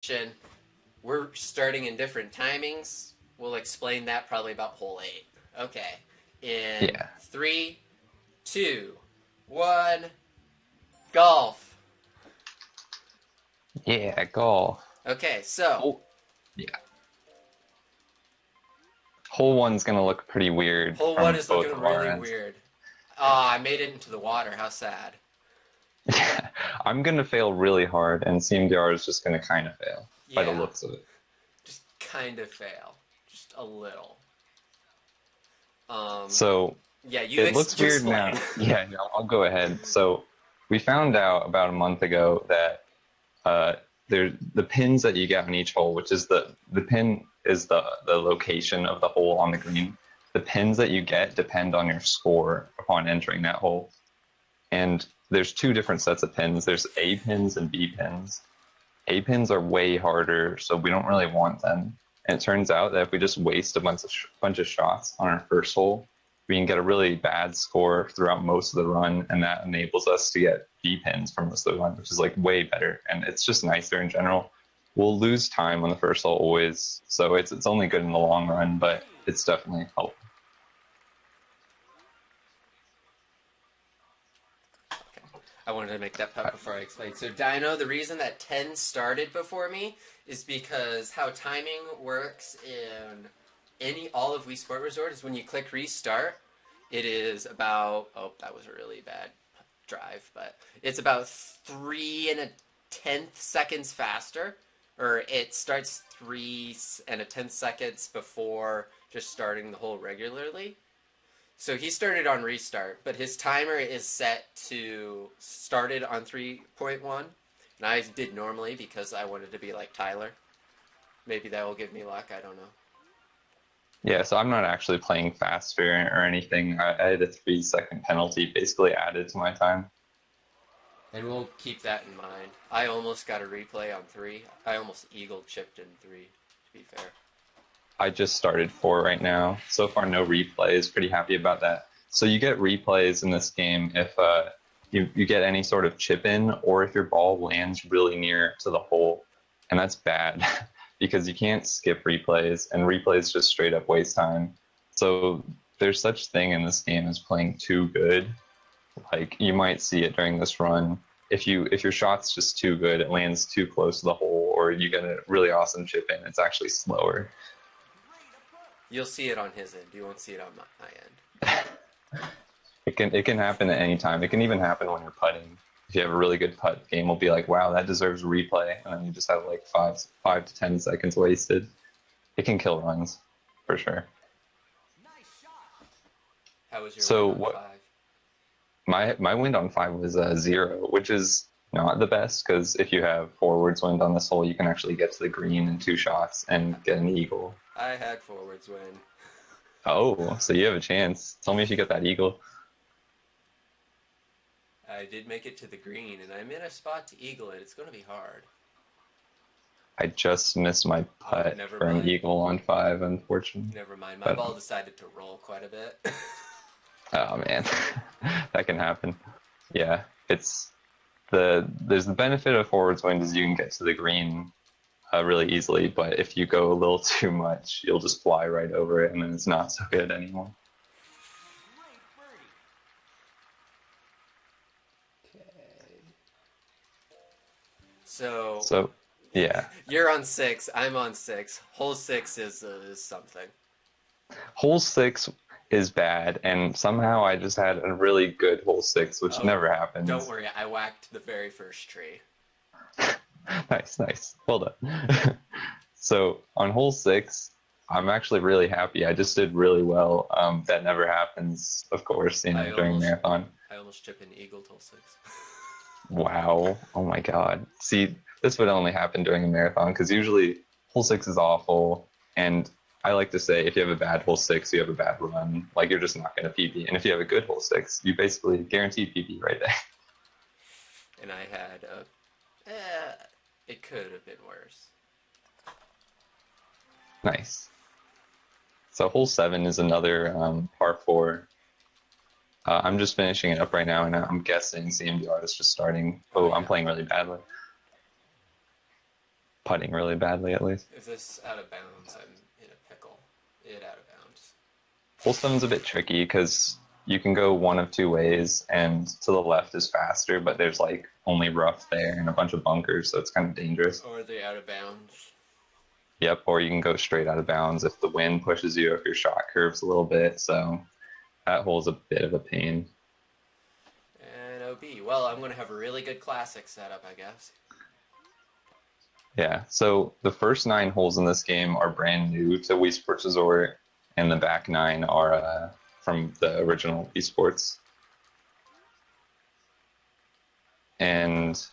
question. We're starting in different timings. We'll explain that probably about hole 8. Okay. In Yeah. 3, 2, 1, golf. Yeah, golf. Okay, so. Yeah. Hole 1's gonna look pretty weird Hole 1 from is both looking of our really ends. weird. Ah, I made it into the water. How sad. Yeah, I'm gonna fail really hard, and CMDR is just gonna kind of fail by the Yeah, looks of it. just kind of fail. Just a little. Um, So yeah, you, it looks you weird explain. now. Yeah, no, I'll go ahead. So we found out about a month ago that uh, the pins that you get on each hole, which is the pin is the location of the hole on the green. The pins that you get depend on your score upon entering that hole. And there's two different sets of pins. There's A pins and B pins. A pins are way harder, so we don't really want them. And it turns out that if we just waste a bunch of shots on our first hole, we can get a really bad score throughout most of the run, and that enables us to get B pins for most of the run, which is like way better. And it's just nicer in general. We'll lose time on the first hole always, so it's only good in the long run, but it's definitely helpful. I wanted to make that putt before I explained. So, Dino, the reason that 10 started before me is because how timing works in all of Wii Sport Resort is when you click restart, it is about, oh, that was a really bad drive, but it's about 3 1/10 seconds faster, or it starts 3 1/10 seconds before just starting the hole regularly. So he started on restart, but his timer is set to started on 3.1, and I did normally because I wanted to be like Tyler. Maybe that will give me luck. I don't know. Yeah, so I'm not actually playing faster or anything. I had a 3 second penalty basically added to my time. And we'll keep that in mind. I almost got a replay on 3. I almost eagle chipped in 3, to be fair. I just started 4 right now. So far, no replays. Pretty happy about that. So you get replays in this game if you get any sort of chip in, or if your ball lands really near to the hole, and that's bad because you can't skip replays, and replays just straight up waste time. So there's such thing in this game as playing too good. Like you might see it during this run. If your shot's just too good, it lands too close to the hole, or you get a really awesome chip in, it's actually slower. You'll see it on his end. You won't see it on my end. It can happen at any time. It can even happen when you're putting. If you have a really good putt, the game will be like, wow, that deserves a replay, and then you just have like 5 to 10 seconds wasted. It can kill runs, for sure. How was your So win on what 5? my wind on 5 was 0, which is not the best because if you have forwards wind on this hole, you can actually get to the green in 2 shots and get an eagle. I had forwards win. Oh, so you have a chance. Tell me if you get that eagle. I did make it to the green, and I'm in a spot to eagle it. It's going to be hard. I just missed my putt never for mind. an eagle on 5, unfortunately. Never mind. My But ball decided to roll quite a bit. oh man, that can happen. Yeah, there's the benefit of forwards wind is you can get to the green really easily, but if you go a little too much, you'll just fly right over it, and then it's not so good anymore. Okay. So So yeah, you're on 6. I'm on 6. Hole 6 is something. hole 6 is bad, and somehow I just had a really good hole 6, which never happens. Don't worry, I whacked the very first tree. Nice. Well done. So on hole 6, I'm actually really happy. I just did really well. That never happens, of course, during marathon. I almost chip in eagle hole 6. Wow. Oh my God. See, this would only happen during a marathon because usually hole 6 is awful. And I like to say if you have a bad hole 6, you have a bad run. Like you're just not going to PB. And if you have a good hole 6, you basically guaranteed PB right there. And I had it could have been worse. Nice. So hole 7 is another par 4. I'm just finishing it up right now, and I'm guessing CMDR is just starting. Oh, I'm playing really badly. putting really badly at least. If this out of bounds, I'm in a pickle. It out of bounds. Hole 7's a bit tricky because you can go one of two ways, and to the left is faster, but there's like only rough there and a bunch of bunkers, so it's kind of dangerous. Or the out of bounds. Yep, or you can go straight out of bounds if the wind pushes you, if your shot curves a little bit, so that hole's a bit of a pain. And OB. Well, I'm going to have a really good classic setup, I guess. Yeah, so the first 9 holes in this game are brand new to Wii Sports Resort, and the back 9 are from the original Wii Sports. And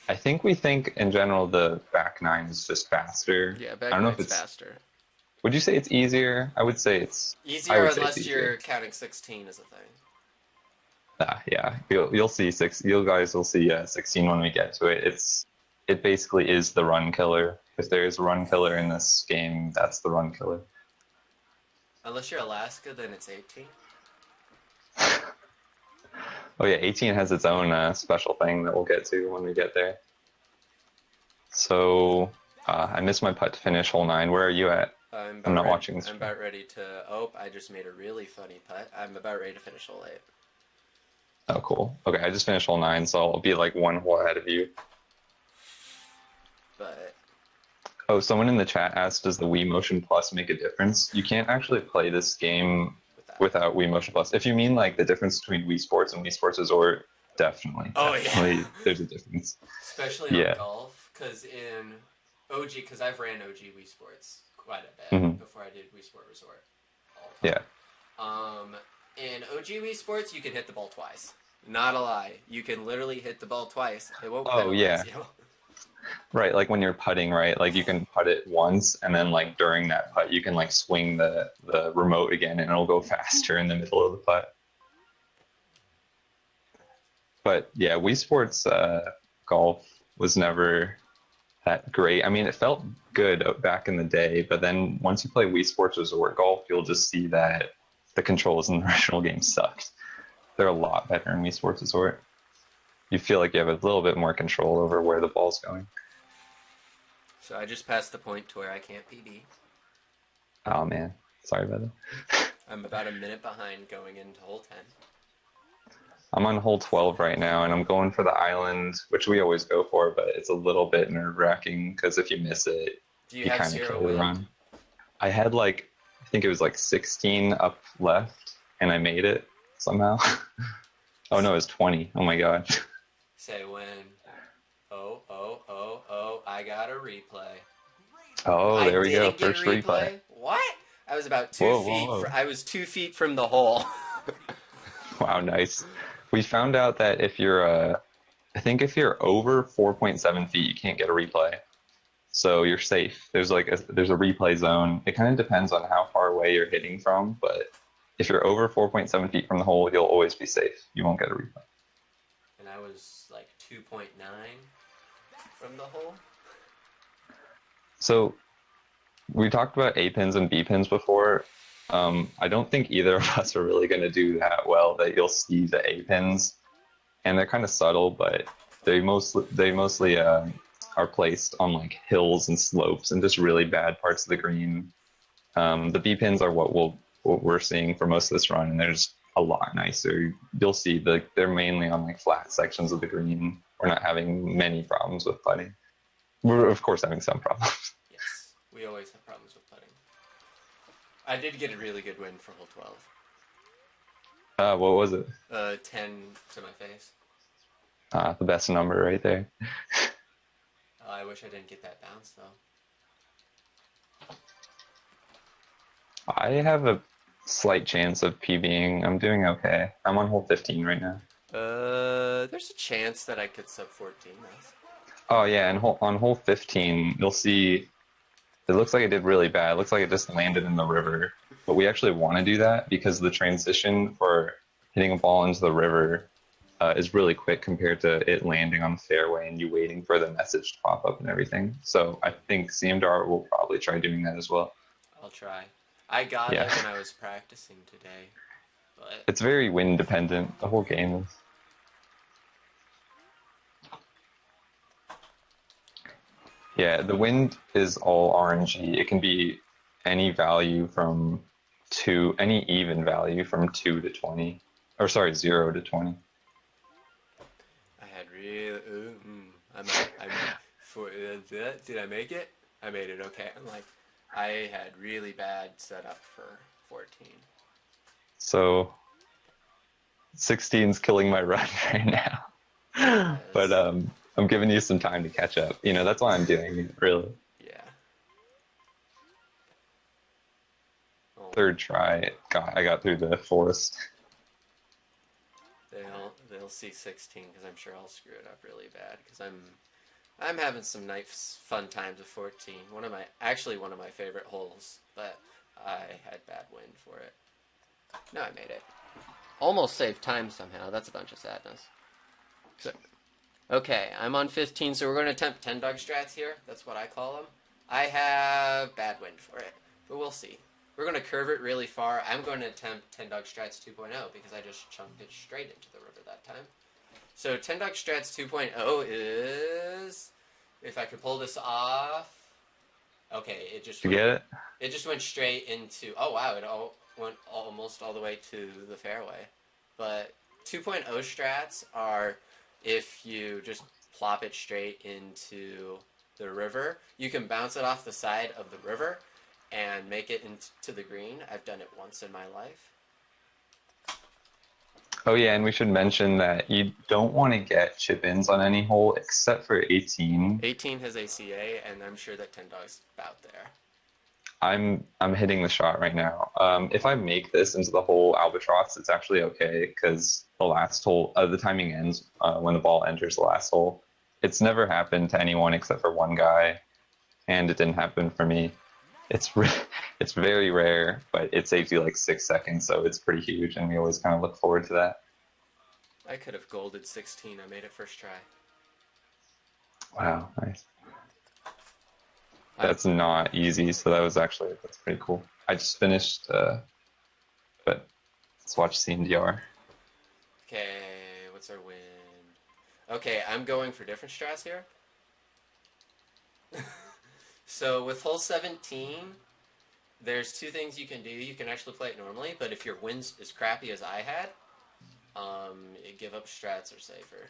I think we think in general the back 9 is just faster. Yeah, back I don't know if 9's it's faster. Would you say it's easier? I would say it's Easier say unless it's you're counting 16 as a thing. Yeah, you'll see you guys will see 16 when we get to it. It basically is the run killer. If there is a run killer in this game, that's the run killer. Unless you're Alaska, then it's 18. Oh yeah, 18 has its own special thing that we'll get to when we get there. So I missed my putt to finish hole 9. Where are you at? I'm not watching this. I'm about ready to. Oh, I just made a really funny putt. I'm about ready to finish hole 8. Oh, cool. Okay, I just finished hole 9, so I'll be like 1 hole ahead of you. But oh, someone in the chat asked, does the Wii Motion Plus make a difference? You can't actually play this game without Wii Motion Plus. If you mean like the difference between Wii Sports and Wii Sports Resort, definitely. Oh, definitely, yeah. There's a difference. Especially on golf, because in OG, because I've ran OG Wii Sports quite a bit before I did Wii Sport Resort. Yeah. In OG Wii Sports, you can hit the ball twice. Not a lie. You can literally hit the ball twice. It won't penalize you. Right, like when you're putting, right? Like you can putt it once, and then like during that putt, you can like swing the remote again, and it'll go faster in the middle of the putt. But yeah, Wii Sports golf was never that great. I mean, it felt good back in the day, but then once you play Wii Sports Resort golf, you'll just see that the controls in the original game sucked. They're a lot better in Wii Sports Resort. You feel like you have a little bit more control over where the ball's going. So I just passed the point to where I can't PB. Oh man, sorry about that. I'm about a minute behind going into hole 10. I'm on hole 12 right now, and I'm going for the island, which we always go for, but it's a little bit nerve-wracking because if you miss it, you have kind of 0 kill the wind? run. I had like, I think it was like 16 up left, and I made it somehow. Oh no, it was 20. Oh my god. Say when. Oh, I got a replay. Oh, there we go. First replay. What? I was about 2 feet. Whoa. I was 2 feet from the hole. Wow, nice. We found out that if you're, I think if you're over 4.7 feet, you can't get a replay. So you're safe. There's like there's a replay zone. It kind of depends on how far away you're hitting from, but if you're over 4.7 feet from the hole, you'll always be safe. You won't get a replay. And I was like 2.9 from the hole. So we talked about A pins and B pins before. I don't think either of us are really going to do that well. That you'll see the A pins, and they're kind of subtle, but they mostly are placed on like hills and slopes and just really bad parts of the green. The B pins are what we're seeing for most of this run, and they're just a lot nicer. You'll see they're mainly on like flat sections of the green. We're not having many problems with putting. We're of course having some problems. Yes, we always have problems with putting. I did get a really good win for hole 12. What was it? 10 to my face. The best number right there. I wish I didn't get that bounce though. I have a slight chance of PBing. I'm doing okay. I'm on hole 15 right now. There's a chance that I could sub 14. Nice. Oh yeah, and on hole 15, you'll see it looks like it did really bad. It looks like it just landed in the river. But we actually want to do that because the transition for hitting a ball into the river is really quick compared to it landing on the fairway and you waiting for the message to pop up and everything. So I think CMDR will probably try doing that as well. I'll try. I got it when I was practicing today. But it's very wind dependent. The whole game is. Yeah, the wind is all RNG. It can be any value from any even value from 2 to 20. Or sorry, 0 to 20. I had real. I'm for did I make it? I made it. Okay. I'm like, I had really bad setup for 14. So 16's killing my run right now. But Yes. I'm giving you some time to catch up. You know, that's why I'm doing it, really. Yeah. Oh, Third try, I got through the forest. they'll see 16 because I'm sure I'll screw it up really bad because I'm having some nice fun times with 14. One of my favorite holes, but I had bad wind for it. No, I made it. Almost saved time somehow. That's a bunch of sadness. So, okay, I'm on 15, so we're going to attempt Tendog strats here. That's what I call them. I have bad wind for it, but we'll see. We're going to curve it really far. I'm going to attempt Tendog strats 2.0 because I just chunked it straight into the river that time. So Tendog strats 2.0 is, if I could pull this off. Okay, Did you get it? It just went straight into. Oh wow! Went almost all the way to the fairway. But 2.0 strats are if you just plop it straight into the river. You can bounce it off the side of the river and make it into the green. I've done it once in my life. Oh yeah, and we should mention that you don't want to get chip-ins on any hole except for 18. 18 has ACA, and I'm sure that Tendog's about there. I'm hitting the shot right now. If I make this into the hole albatross, it's actually okay because the last hole, the timing ends when the ball enters the last hole. It's never happened to anyone except for one guy, and it didn't happen for me. It's very rare, but it saves you like 6 seconds, so it's pretty huge, and we always kind of look forward to that. I could have golded 16. I made it first try. Wow, nice. That's not easy, so that's pretty cool. I just finished, but let's watch CMDR. Okay, what's our win? Okay, I'm going for different strats here. So with hole 17, there's two things you can do. You can actually play it normally, but if your wind's as crappy as I had, give up strats are safer.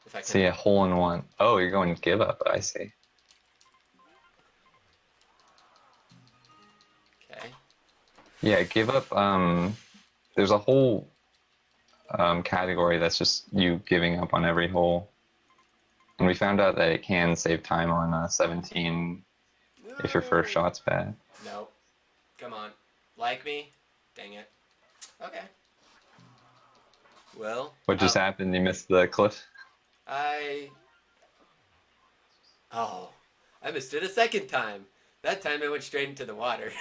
If I can... See a hole in one. Oh, you're going to give up. I see. Okay. Yeah, give up. There's a whole category that's just you giving up on every hole. And we found out that it can save time on 17 if your first shot's bad. Nope. Come on. Like me? Dang it. Okay. Well. What just happened? You missed the cliff? I missed it a second time. That time it went straight into the water.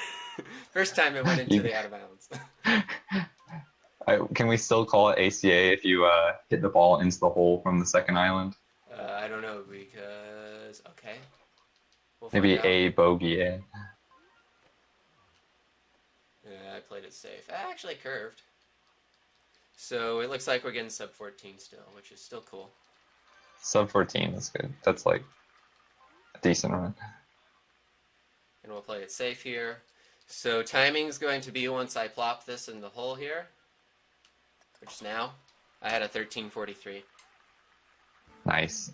First time it went into the out of bounds. Can we still call it ACA if you hit the ball into the hole from the second island? I don't know because okay. We'll Maybe find out. A bogey A. Yeah, I played it safe. I actually curved. So it looks like we're getting sub 14 still, which is still cool. Sub 14 is good. That's like a decent run. And we'll play it safe here. So timing's going to be once I plop this in the hole here, which is now. I had a 1343. Nice.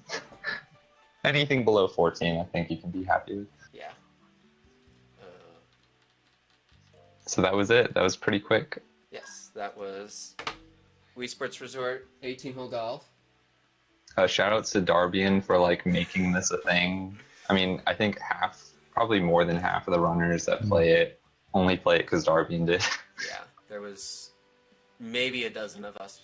Anything below 14, I think you can be happy with. Yeah. So that was it. That was pretty quick. Yes, that was Wii Sports Resort 18-hole golf. Shout out to Darbian for like making this a thing. I mean, I think probably more than half of the runners that play it only play it because Darbian did. Yeah, there was maybe a dozen of us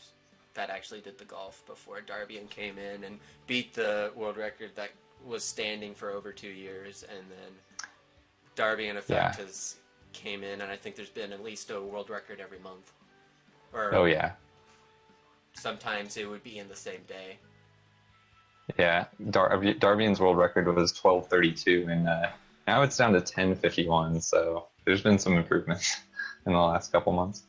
that actually did the golf before Darbian came in and beat the world record that was standing for over 2 years, and then Darbian effect has came in, and I think there's been at least a world record every month. Or oh yeah. Sometimes it would be in the same day. Yeah, Darbian's world record was 12:32, and now it's down to 10:51. So there's been some improvements in the last couple months.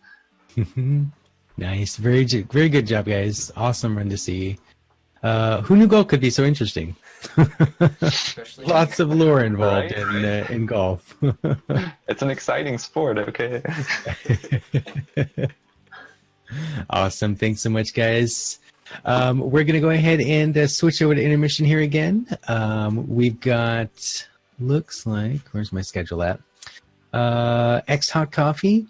Nice, very good job, guys. Awesome run to see. Who knew golf could be so interesting? Especially Lots of lore involved Right? in golf. It's an exciting sport, okay? Awesome. Thanks so much, guys. We're going to go ahead and switch over to intermission here again. We've got, looks like, where's my schedule at? X Hot Coffee